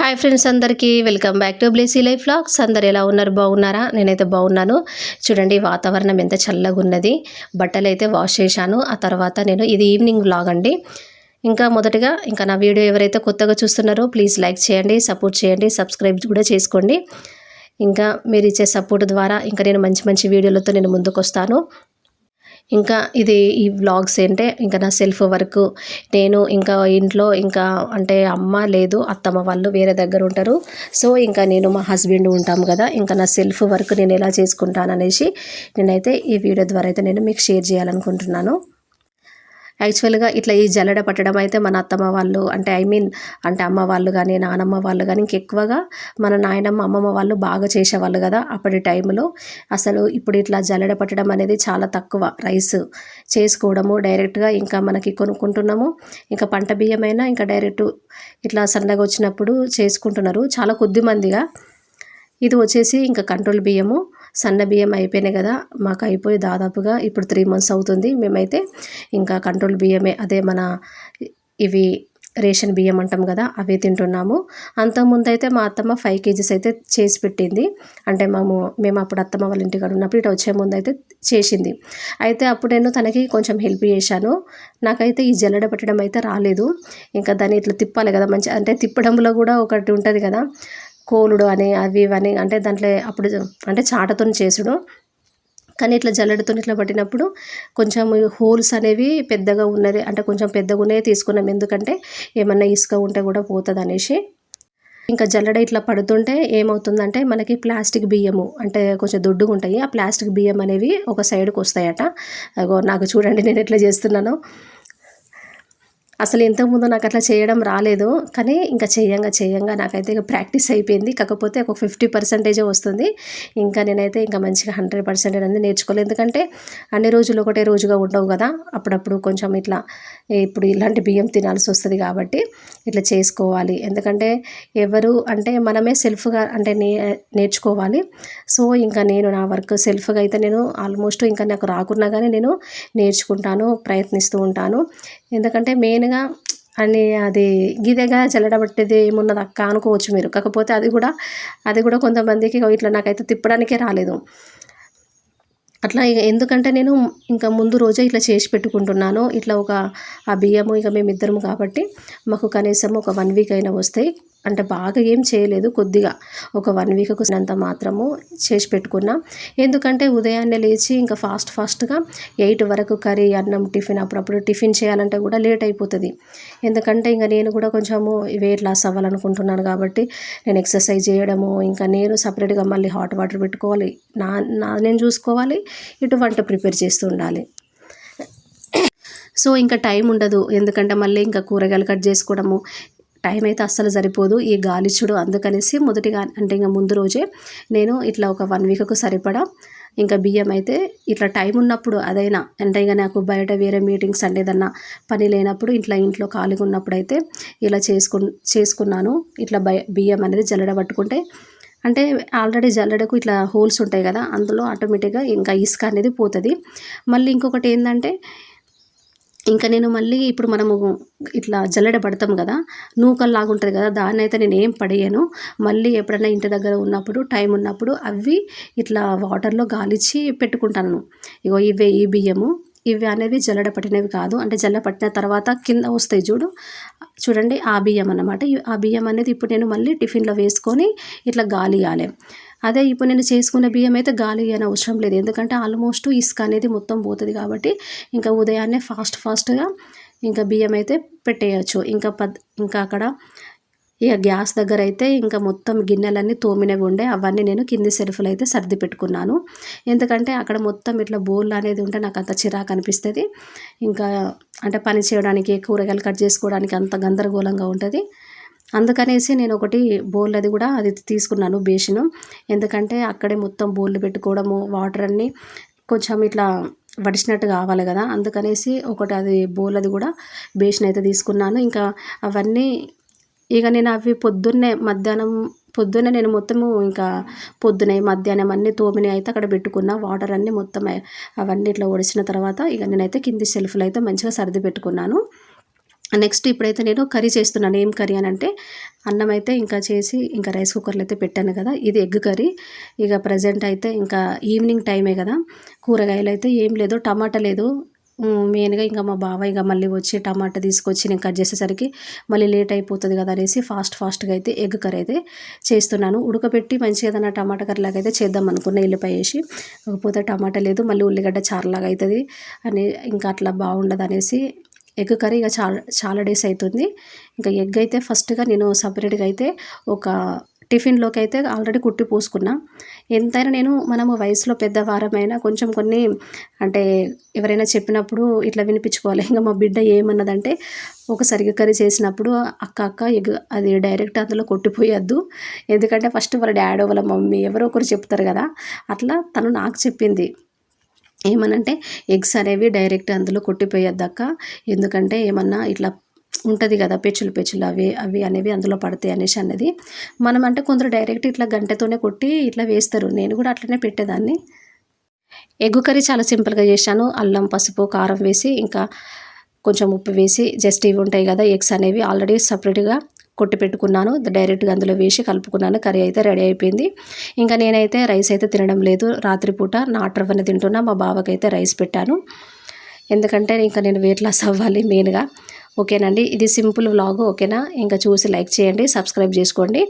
Hi friends, అందరికీ welcome back to Blessy life vlogs. అందరు ఎలా ఉన్నారు? బాగున్నారా? నేనైతే బాగున్నాను. చూడండి, వాతావరణం ఎంత చల్లగా ఉన్నది. బట్టలు అయితే వాష్ చేశాను. ఆ తర్వాత నేను ఇది ఈవినింగ్ వ్లాగ్ అండి. ఇంకా మొదటగా నా వీడియో ఎవరైతే కొత్తగా చూస్తున్నారో ప్లీజ్ లైక్ చేయండి, సపోర్ట్ చేయండి, సబ్స్క్రైబ్ కూడా చేసుకోండి. ఇంకా మీరు ఇచ్చే సపోర్ట్ ద్వారా ఇంకా నేను మంచి మంచి వీడియోలతో నేను ముందుకు వస్తాను. ఇంకా ఈ వ్లాగ్స్ ఏంటే ఇంకా నా సెల్ఫ్ వర్క్. నేను ఇంకా ఇంట్లో ఇంకా అంటే అమ్మ లేదు, అత్తమ్మ వాళ్ళు వేరే దగ్గర ఉంటారు. సో ఇంకా నేను మా హస్బెండ్ ఉంటాము కదా. ఇంకా నా సెల్ఫ్ వర్క్ నేను ఎలా చేసుకుంటాననేసి నేనైతే ఈ వీడియో ద్వారా అయితే నేను మీకు షేర్ చేయాలనుకుంటున్నాను. యాక్చువల్గా ఇట్లా ఈ జల్లెడ పట్టడం అయితే మన అత్తమ్మ వాళ్ళు అంటే అంటే అమ్మ వాళ్ళు కానీ నానమ్మ వాళ్ళు కానీ ఇంకెక్కువగా మన నాయనమ్మ అమ్మమ్మ వాళ్ళు బాగా చేసేవాళ్ళు కదా అప్పటి టైంలో. అసలు ఇప్పుడు ఇట్లా జల్లెడ పట్టడం అనేది చాలా తక్కువ. రైస్ చేసుకోవడము డైరెక్ట్గా ఇంకా మనకి కొనుక్కుంటున్నాము. ఇంకా పంట బియ్యమైనా ఇంకా డైరెక్ట్ ఇట్లా సన్నగా వచ్చినప్పుడు చేసుకుంటున్నారు చాలా కొద్ది మందిగా. ఇది వచ్చేసి ఇంకా కంట్రోల్ బియ్యము, సన్న బియ్యం అయిపోయినాయి కదా. మాకు అయిపోయి దాదాపుగా ఇప్పుడు 3 months అవుతుంది. మేమైతే ఇంకా కంట్రోల్ బియ్యమే, అదే మన ఇవి రేషన్ బియ్యం అంటాం కదా, అవే తింటున్నాము. అంతకుముందు అయితే మా అత్తమ్మ 5 kgs అయితే చేసి పెట్టింది. అంటే మేము అప్పుడు అత్తమ్మ వాళ్ళ ఇంటికాడ ఉన్నప్పుడు ఇటు వచ్చే ముందు అయితే చేసింది. అయితే అప్పుడు నేను తనకి కొంచెం హెల్ప్ చేశాను. నాకైతే ఈ జల్లెడ పెట్టడం అయితే రాలేదు. ఇంకా దాన్ని ఇట్లా తిప్పాలి కదా మంచి, అంటే తిప్పడంలో కూడా ఒకటి ఉంటుంది కదా, కోలుడు అని అవి ఇవని, అంటే దాంట్లో అప్పుడు అంటే చాటతో చేసుడు. కానీ ఇట్లా జల్లెడతో ఇట్లా పట్టినప్పుడు కొంచెం హోల్స్ అనేవి పెద్దగా ఉన్నది, అంటే కొంచెం పెద్దగా ఉన్నవి తీసుకున్నాం. ఎందుకంటే ఏమన్నా ఇసుక ఉంటే కూడా పోతుంది అనేసి. ఇంకా జల్లెడ ఇట్లా పడుతుంటే ఏమవుతుందంటే మనకి ప్లాస్టిక్ బియ్యము అంటే కొంచెం దొడ్డుగా ఉంటాయి. ఆ ప్లాస్టిక్ బియ్యం అనేవి ఒక సైడ్కి వస్తాయట. అగో నాకు చూడండి నేను ఎట్లా చేస్తున్నానో. అసలు ఇంతకుముందు నాకు అట్లా చేయడం రాలేదు. కానీ ఇంకా చేయంగా నాకైతే ఇక ప్రాక్టీస్ అయిపోయింది. కాకపోతే ఒక 50% వస్తుంది. ఇంకా నేనైతే ఇంకా మంచిగా 100% అనేది నేర్చుకోలేదు. ఎందుకంటే అన్ని రోజులు ఒకటే రోజుగా ఉండవు కదా. అప్పుడప్పుడు కొంచెం ఇట్లా ఇప్పుడు ఇలాంటి బియ్యం తినాల్సి వస్తుంది కాబట్టి ఇట్లా చేసుకోవాలి. ఎందుకంటే ఎవరు అంటే మనమే సెల్ఫ్గా అంటే నేర్చుకోవాలి. సో ఇంకా నేను నా వర్క్ సెల్ఫ్గా అయితే నేను ఆల్మోస్ట్ ఇంకా నాకు రాకున్నా కానీ నేను నేర్చుకుంటాను, ప్రయత్నిస్తూ ఉంటాను. ఎందుకంటే మెయిన్గా అని అది గిదెగా జల్లెడబట్టేది ఏమున్నది అక్క అనుకోవచ్చు మీరు. కాకపోతే అది కూడా కొంతమందికి ఇట్లా నాకైతే తిప్పడానికే రాలేదు. అట్లా ఎందుకంటే నేను ఇంకా ముందు రోజే ఇట్లా చేసి పెట్టుకుంటున్నాను. ఇట్లా ఆ బియ్యము ఇక మేమిద్దరం కాబట్టి మాకు కనీసం ఒక 1 week అయినా వస్తాయి. అంటే బాగా ఏం చేయలేదు, కొద్దిగా ఒక 1 weekకు అంత మాత్రము చేసి పెట్టుకున్నా. ఎందుకంటే ఉదయాన్నే లేచి ఇంకా ఫాస్ట్గా 8 వరకు కర్రీ, అన్నం, టిఫిన్, అప్పుడప్పుడు టిఫిన్ చేయాలంటే కూడా లేట్ అయిపోతుంది. ఎందుకంటే ఇంకా నేను కూడా కొంచెము వెయిట్ లాస్ అవ్వాలనుకుంటున్నాను కాబట్టి నేను ఎక్సర్సైజ్ చేయడము, ఇంకా నేను సపరేట్గా మళ్ళీ హాట్ వాటర్ పెట్టుకోవాలి, నేను చూసుకోవాలి, ఇటు వంట ప్రిపేర్ చేస్తూ ఉండాలి. సో ఇంకా టైం ఉండదు. ఎందుకంటే మళ్ళీ ఇంకా కూరగాయలు కట్ చేసుకోవడము టైం అయితే అస్సలు సరిపోదు ఈ గాలిచ్చుడు. అందుకనేసి మొదటిగా అంటే ఇంకా ముందు రోజే నేను ఇట్లా ఒక 1 weekకు సరిపడా ఇంకా బియ్యం అయితే ఇట్లా టైం ఉన్నప్పుడు అదైనా అంటే ఇక నాకు బయట వేరే మీటింగ్స్ అంటే ఏదన్నా పని లేనప్పుడు ఇంట్లో ఖాళీగా ఉన్నప్పుడు అయితే ఇలా చేసుకున్నాను. ఇట్లా బియ్యం అనేది జల్లెడ పట్టుకుంటే అంటే ఆల్రెడీ జల్లెడకు ఇట్లా హోల్స్ ఉంటాయి కదా, అందులో ఆటోమేటిక్గా ఇంకా ఇసుక అనేది పోతుంది. మళ్ళీ ఇంకొకటి ఏంటంటే ఇంకా నేను మళ్ళీ ఇప్పుడు మనము ఇట్లా జల్లెడ పడతాం కదా, నూకల్లాగా ఉంటుంది కదా, దాన్ని అయితే నేను ఏం పడేయను. మళ్ళీ ఎప్పుడైనా ఇంటి దగ్గర ఉన్నప్పుడు టైం ఉన్నప్పుడు అవి ఇట్లా వాటర్లో గాలిచ్చి పెట్టుకుంటాను. ఇగో ఈ బియ్యము ఇవి అనేవి జల్లెడ పట్టినవి కాదు. అంటే జల్లెడ పట్టిన తర్వాత కింద వస్తాయి చూడండి ఆ బియ్యం అన్నమాట. ఆ బియ్యం అనేది ఇప్పుడు నేను మళ్ళీ టిఫిన్లో వేసుకొని ఇట్లా గాలి ఇవ్వాలి. అదే ఇప్పుడు నేను చేసుకున్న బియ్యం అయితే గాలి ఇవ్వని అవసరం లేదు. ఎందుకంటే ఆల్మోస్ట్ ఇసుక అనేది మొత్తం పోతుంది కాబట్టి ఇంకా ఉదయాన్నే ఫాస్ట్గా ఇంకా బియ్యం అయితే పెట్టేయచ్చు. ఇంకా అక్కడ ఇక గ్యాస్ దగ్గర అయితే ఇంకా మొత్తం గిన్నెలన్నీ తోమినవి ఉండే, అవన్నీ నేను కింది సెల్ఫ్లో అయితే సర్ది పెట్టుకున్నాను. ఎందుకంటే అక్కడ మొత్తం ఇట్లా బోల్ అనేది ఉంటే నాకు అంత చిరాకు అనిపిస్తుంది. ఇంకా అంటే పని చేయడానికి, కూరగాయలు కట్ చేసుకోవడానికి అంత గందరగోళంగా ఉంటుంది. అందుకనేసి నేను ఒకటి బౌల్ అది కూడా అది తీసుకున్నాను, బేసిను. ఎందుకంటే అక్కడే మొత్తం బౌళ్ళు పెట్టుకోవడము, వాటర్ అన్నీ కొంచెం ఇట్లా వడిచినట్టు కావాలి కదా. అందుకనేసి ఒకటి అది బౌల్ అది కూడా బేసిన్ అయితే తీసుకున్నాను. ఇంకా అవన్నీ ఇక నేను అవి పొద్దున్నే నేను మొత్తము ఇంకా మధ్యాహ్నం అన్నీ తోమిని అయితే అక్కడ పెట్టుకున్న. వాటర్ అన్నీ మొత్తం అవన్నీ ఇట్లా ఒడిసిన తర్వాత ఇక నేనైతే కింది సెల్ఫ్లో అయితే మంచిగా సర్ది పెట్టుకున్నాను. నెక్స్ట్ ఇప్పుడైతే నేను కర్రీ చేస్తున్నాను. ఏం కర్రీ అని అంటే అన్నం అయితే ఇంకా చేసి ఇంకా రైస్ కుక్కర్లో అయితే పెట్టాను కదా, ఇది ఎగ్ కర్రీ. ఇక ప్రజెంట్ అయితే ఇంకా ఈవినింగ్ టైమే కదా, కూరగాయలు అయితే ఏం లేదు, టమాటా లేదు మెయిన్గా. ఇంకా మా బావ ఇక మళ్ళీ వచ్చి టమాటా తీసుకొచ్చి నేను కట్ చేసేసరికి మళ్ళీ లేట్ అయిపోతుంది కదా అనేసి ఫాస్ట్గా అయితే ఎగ్ కర్రీ అయితే చేస్తున్నాను. ఉడకబెట్టి మంచిగా ఏదైనా టమాటా కర్రీ లాగా అయితే చేద్దాం అనుకున్న ఎల్లిపాయ వేసి, కాకపోతే టమాటా లేదు, మళ్ళీ ఉల్లిగడ్డ చారులాగా అవుతుంది అని ఇంకా అట్లా బాగుండదు అనేసి ఎగ్ కర్రీ ఇక చాలా డేస్ అవుతుంది. ఇంకా ఎగ్ అయితే ఫస్ట్గా నేను సపరేట్గా అయితే ఒక టిఫిన్లోకి అయితే ఆల్రెడీ కుట్టి పోసుకున్నా. ఎంతైనా మనము వయసులో పెద్దవారమైనా కొంచెం కొన్ని అంటే ఎవరైనా చెప్పినప్పుడు ఇట్లా వినిపించుకోవాలి. ఇంకా మా బిడ్డ ఏమన్నదంటే ఒకసారి ఎగ్ కర్రీ చేసినప్పుడు అక్క ఎగ్ అది డైరెక్ట్ అందులో కొట్టిపోయొద్దు, ఎందుకంటే ఫస్ట్ వాళ్ళ డాడీ వాళ్ళ మమ్మీ ఎవరో ఒకరు చెప్తారు కదా, అట్లా తను నాకు చెప్పింది. ఏమనంటే ఎగ్స్ అనేవి డైరెక్ట్ అందులో కొట్టిపోయొద్దక్క, ఎందుకంటే ఏమన్నా ఇట్లా ఉంటుంది కదా పెచ్చులు అవి అనేవి అందులో పడతాయి అనేసి అన్నది. మనం అంటే కొందరు డైరెక్ట్ ఇట్లా గంటతోనే కొట్టి ఇట్లా వేస్తారు, నేను కూడా అట్లనే పెట్టేదాన్ని. ఎగ్ కర్రీ చాలా సింపుల్గా చేశాను. అల్లం, పసుపు, కారం వేసి ఇంకా కొంచెం ఉప్పు వేసి జస్ట్ ఇవి ఉంటాయి కదా ఎగ్స్ అనేవి ఆల్రెడీ సపరేట్గా కొట్టి పెట్టుకున్నాను, డైరెక్ట్గా అందులో వేసి కలుపుకున్నాను. కర్రీ అయితే రెడీ అయిపోయింది. ఇంకా నేనైతే రైస్ అయితే తినడం లేదు, రాత్రిపూట నాటురవ్వనే తింటున్నా. మా బావకైతే రైస్ పెట్టాను, ఎందుకంటే ఇంకా నేను వెయిట్ లాస్ అవ్వాలి మెయిన్గా. ఓకేనండి, ఇది సింపుల్ వ్లాగ్. ఓకేనా, ఇంకా చూసి లైక్ చేయండి, సబ్స్క్రైబ్ చేసుకోండి.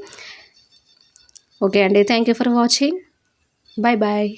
ఓకే అండి, thank you for watching. Bye bye.